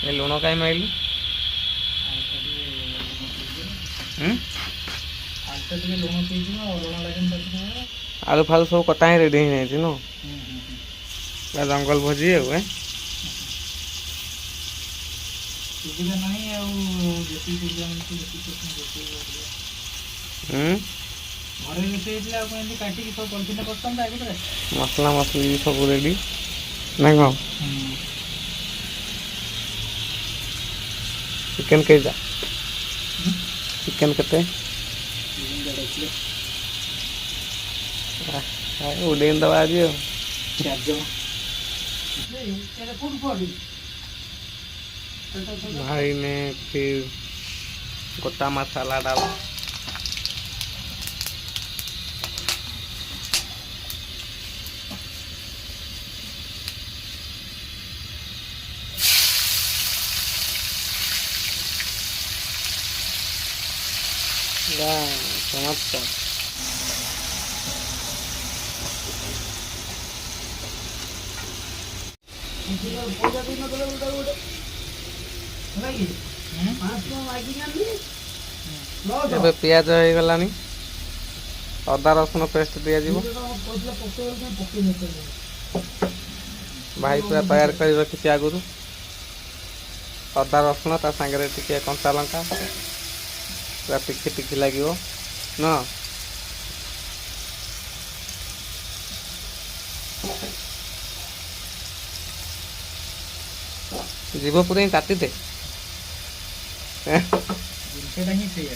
ଏ ଲୁଣ କାଇଁ ମାଇଲୁ? ଆଳୁ ଫାଳୁ ସବୁ କଟା ହିଁ ରେଡ଼ି ହେଇଯାଇଛି ନୁ ଜଙ୍ଗଲ ଭୋଜି ଆଉ ସୁବିଧା ନାହିଁ ଆଉ ଘରେ ରୋଷେଇ ହେଇଥିଲା ଆଉ କେମିତି କାଟିକି ସବୁ ପଲିଥିନରେ କରିଥାନ୍ତା ଆଗରେ ମସଲା ମସଲି ସବୁ ରେଡ଼ି ନାଇଁ କ'ଣ? ଚିକେନ୍ କେଇଟା? ଚିକେନ୍ କେତେ? ଉଡ଼େଇ ଦେବା ଆଜି ଆଉ भाई ने फिर गोटा मसाला डाला चमत्कार ଏବେ ପିଆଜ ହେଇଗଲାଣି ଅଦା ରସୁଣ ପେଷ୍ଟ ଦିଆଯିବ ଭାଇ ପୁରା ତୟାର କରି ରଖିଛି ଆଗରୁ ଅଦା ରସୁଣ ତା ସାଙ୍ଗରେ ଟିକେ କଞ୍ଚା ଲଙ୍କା ପୁରା ଟିକି ଟିକି ଲାଗିବ ନା जीव पूरा काटिदे जिनसटा ही सेया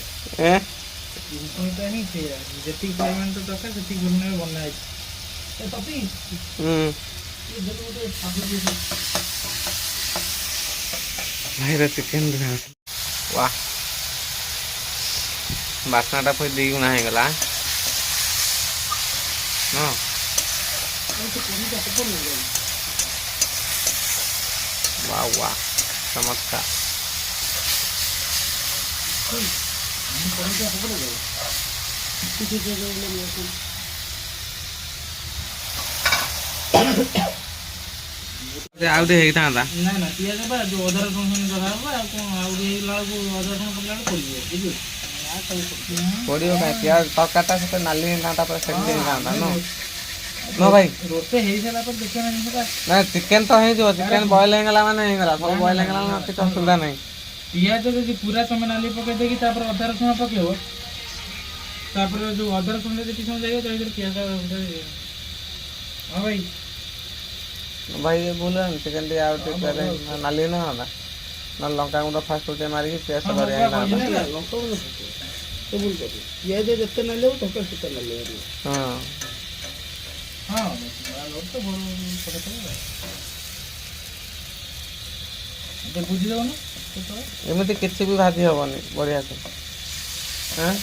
जिनसटा ही सेया जति परिमाण तो दरकार सेति परिमाण में बना है ए पपी ये देखो तो साबुन भाई रे चिकन वाह बासनाटा फिर दी गुणा हो गला हाँ वाह वाह चमत्कार आउटे हेई थांदा ना ना पियाज बा जो अदर रसुन दरा बा को आउटे हेला को अदर रसुन पकला पड़ी बुझियो आ सब पड़ियो का प्याज तरकाटा से नाली नाटा पर सेक दे थांदा नो नो भाई रोटे हेई साला पर देखियो ना निका ना चिकन तो है जो चिकन बॉयल हो गला माने हो गला सब बॉयल हो गला ना कुछ असुविधा नहीं पियाज जदि पूरा समय नाली पके देगी तापर अदर रसुन पकेओ तापर जो अदर रसुन जदि समय जाइयो तो इधर पियाज हां भाई भाई ये बोला चिकन दे आउट करे नाली ना ना ना लंका गुंड फास्ट होते मारी के पेस्ट करे ना लंका गुंड तो बोल दे पियाज जत्ते ना ले तो कते ना ले हां हां लोग तो बोल पड़ता है दे बुझी दो ना एमती किसी भी भाजी हेनी बढ़िया से हाँ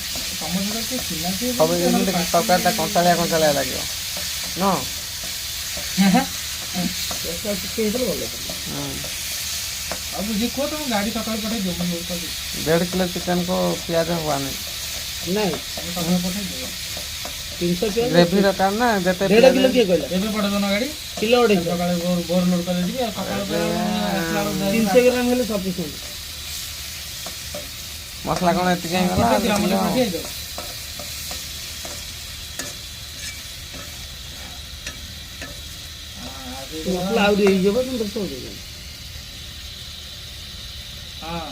सब एमती तरकारीटा कंचालिया कंचालिया लगे न गाड़ी सकाल पठे 1.5 किलो चिकन को प्याज हुआ नहीं 300 ग्रेवी दरकार ना जते 1.5 किलो किए कहला एबे पड़े ना गाड़ी किलो 2.5 सकाळ बोर लोड कर दिबी सकाळ 300 ग्राम हेले सफिशिएंट मसला कोन एति के गला मसला आउरी हे जेबो तुम तो दे हां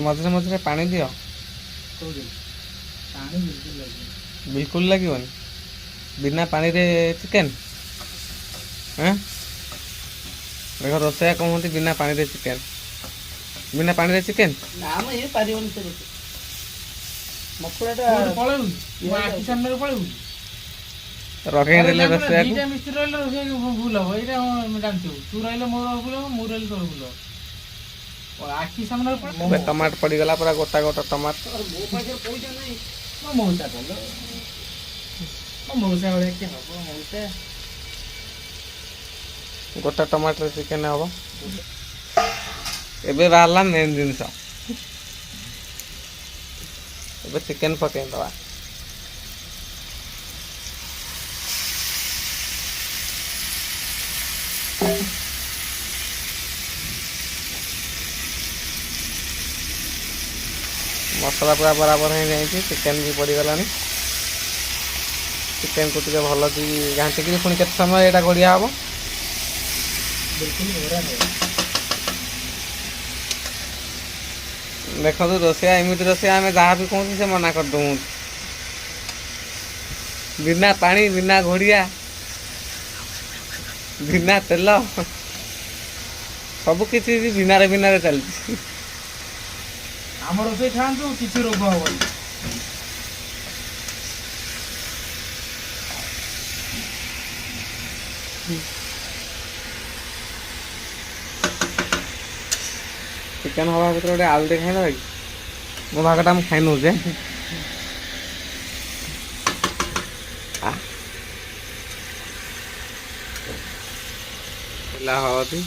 मझे मझे पानी दियो बिल्कुल लगे बिना पानी रे चिकन हाँ देखो रोसैया कहते बिना पानी रे चिकन बिना पानी रे चिकन नाम ये पारिबन से मकुड़ाटा पळेउ आखि सामने पळेउ रखे देले रोसैया को दीटा मिस्त्री रहले रोसैया भूल हो एटा हम जानछु तू रहले मोर भूल हो मु रहले तोर भूल और आखि सामने पड़े टमाटर पड़ी गला पूरा गोटा गोटा टमाटर और मो पाखे पैसा नहीं मो मौसा बोलो मो मौसा वाले के हो मौसा गोटा टमाटर चिकन हम एबे बाहरला मेन जिनस एबे चिकन पके दवा मसला पूरा बराबर हो जाए चिकेन भी पड़गलानी चिकेन को टे भल घाटिक पुणी के समय यहाँ गड़िया हम बिल्कुल घोरा है। देखो रोसैया एमती रोसैया आम जहाँ भी कहूँ से मना कर दऊँ बिना पानी बिना घोड़िया बिना तेल सब किसी बिना बिना चलती आम रोसई खातु किसी रोग हेनी। चिकेन हवा भर गोटे आलू टे खाई कि मो भागटा मुझे खाई नौचे हलदी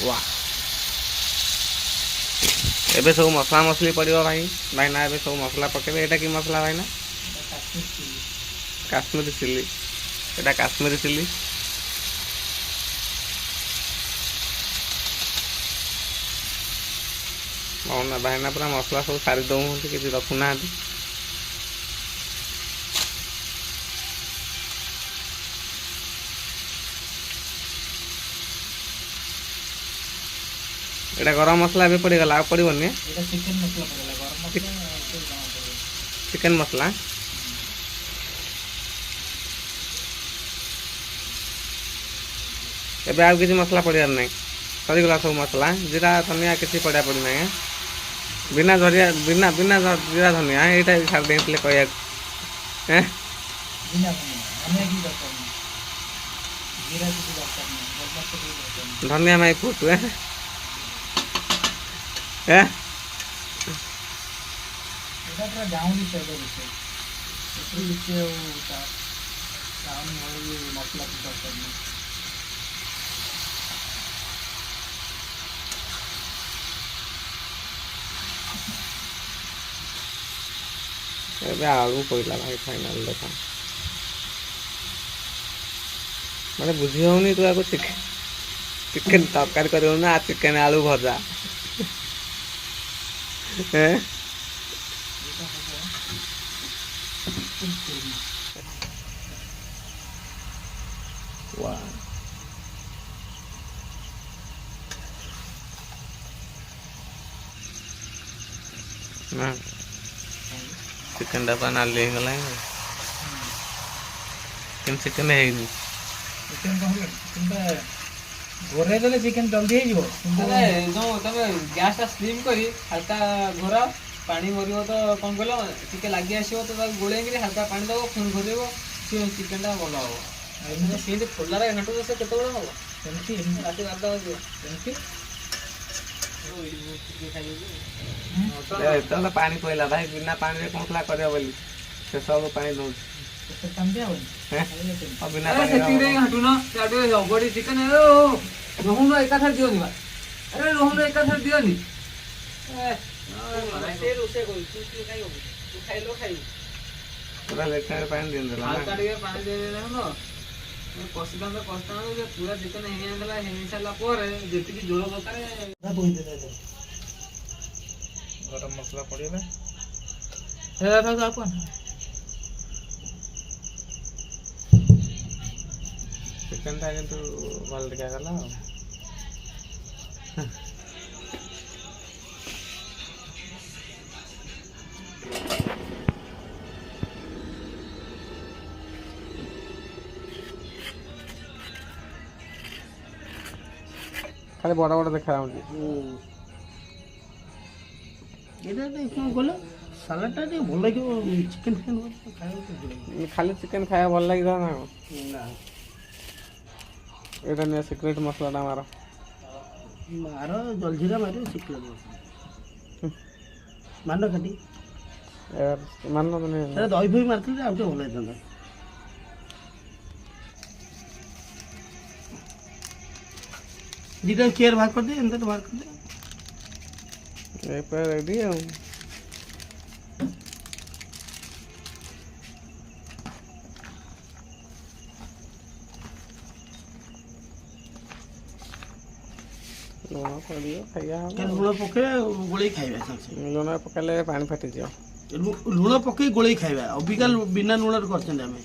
वाह एबे सब मसला मसली पड़ो भाई भाईना एबे सब मसला पकेबे एटा कि मसला भाईना काश्मीरी चिल्ली एटा काश्मीरी चिल्ली मौना भाईना पूरा मसला सब सारी दौं किसी रखुना एटा गरम मसला भी पड़गला आ पड़ोनी एटा चिकन मसला पड़ेगा गरम मसला तो जमा पड़ेगा चिकन मसला एबे आउ किसी मसला पड़ियार नहीं सरीगला सब मसला जीरा धनिया किसी पड़ा पड़ना है बिना धरिया बिना बिना जीरा धनिया यहाँ छाड़ देते कह बिना धनिया की दरकार नहीं जीरा की दरकार नहीं गरम मसला की दरकार नहीं धनिया माई फुट है এটা পুরো গাউলি টাইপের হচ্ছে একটু নিচে ওটা গাউলি হয়ে মশলা কি দরকার নেই एबे आलू पड़ला भाई फाइनल देखा मैंने बुझी होनी तू आगो चिकेन चिकेन तरकारी कर ना चिकेन आलू भजा वाह ना चिकेन डब्बा ना ले गला चिकेन है नहीं चिकन कहले चिकनटा घोरे देले चिकन जल्दी हो जिवो अरे जो तबे गैस टा स्लिम करी हल्का घोरा पानी मरियो तो कौन कहलो टिके लागी आसीबो तो गोळे गिरी हल्का पानी दबो खून घोरेबो से चिकन टा भलो हो एने से फुल्ला रे घाटो से केते बड़ हो सेमती राती 12 बजे सेमती तो पानी पड़ला भाई बिना पानी रे कोनला करियो बोली से सब पानी दो तो समझे हो अब बिना अरे पानी सेटिंग रे घाटू ना आडे बड़ी चिकन है ओ रोहन एका थार दियोनी बा अरे रोहन एका थार दियोनी से रोसे कोई तू खाई हो तू खाई लो खाई पूरा लेटर पानी दिन देला हल्का टिके पानी दे दे ना कष्टा तो कष्टा जे पूरा चिकन हेई आंदला हेई साला पर जेति की जोर दरकार ना बोल दे दे गरम मसला पड़ेगा हे दादा अपन चिकन था किंतु भल देखा गला खाली बड़ा बड़ा देखा এটা কম গলো সালাডটা যে ভালো লাগিব চিকেন খাই खाली चिकेन खाया भल लगी ना না এটা নিয়ে সিক্রেট মশলাটা আমার মার জলজিরা মারি শিখলাম মান কাটি এবার মান্য তো নেই সেটা দই ফই মারছিলে আর ভালো হইতাম দিদা কেয়ার ভাগ করে দে এন্ড ভাগ করে দে এই পরে রেডি ଲୁଣ ପଡ଼ିବ ଖାଇବା କାଲି ଲୁଣ ପକେଇବା ଗୋଳେଇ ଖାଇବା ସାଙ୍ଗେ ସାଙ୍ଗେ। ଲୁଣ ପକାଇଲେ ପାଣି ଫାଟିଯିବ। ଲୁଣ ପକେଇ ଗୋଳେଇ ଖାଇବା ଅବିକା ବିନା ଲୁଣରେ କରିଛନ୍ତି ଆମେ।